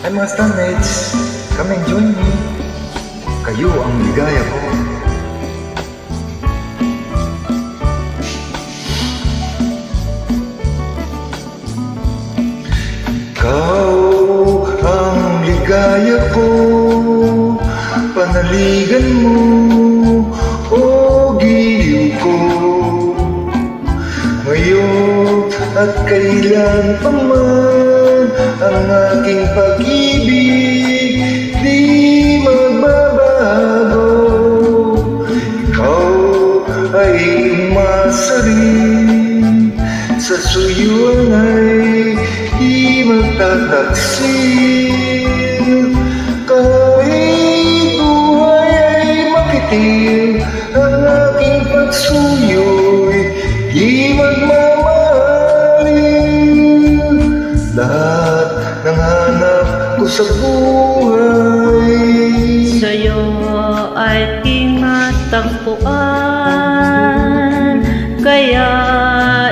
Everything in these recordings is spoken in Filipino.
Hi mga standmates, come and join me. Kayo ang ligaya ko. Ikaw ang ligaya ko, panaligan mo o giliw ko. Ngayon at kailan pa man ang aking pag-ibig di magbabago. Ikaw ay umasa rin, sa suyuan ay di magtataksil. Kahit buhay ay makitil, ang aking pagsuyo'y di magmamahalin. Lahat ng hanap ko sa buhay sa'yo ay aking matagpuan, kaya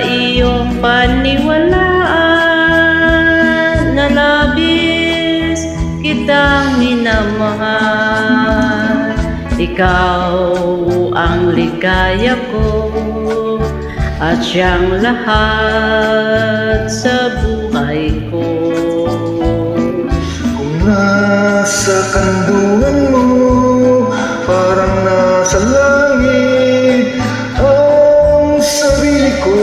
iyong paniwalaan na labis kitang minamahal. Ikaw ang ligaya ko at siyang lahat sa buhay ko. Kung nasa kandungan mo, parang nasa langit ang sarili ko.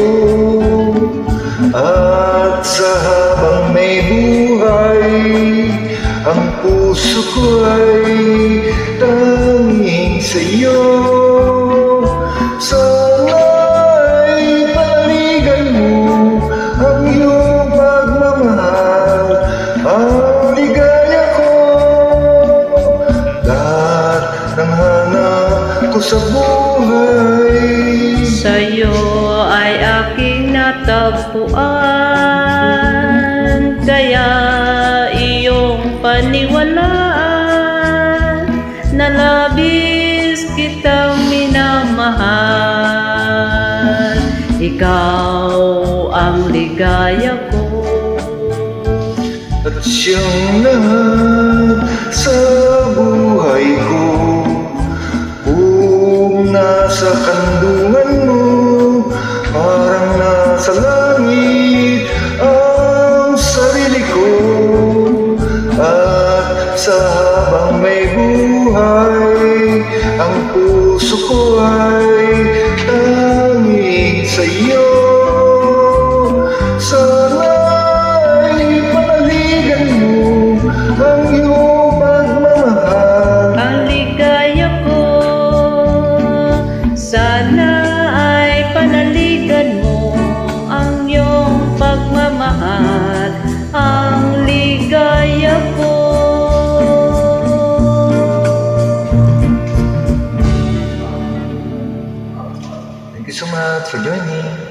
At sa habang may buhay, ang puso ko ay tanging sa'yo. Sana'y panaligan mo ang iyong pagmamahal, ang ligaya ko. Lahat ng hanap ko sa buhay Sa'yo ay aking natagpuan, kaya iyong paniwalaan na labis kitang minamahal. Ikaw ang ligaya ko at siyang lahat sa buhay ko. Kung nasa kandungan mo, parang nasa langit ang sarili ko. At sa habang may buhay, ang puso ko ay tanging sa'yo. Sana'y panaligan mo ang iyong pagmamahal, ang ligaya ko. Sana ay panaligan mo ang iyong pagmamahal, ang ligaya ko. Thank you so much for joining.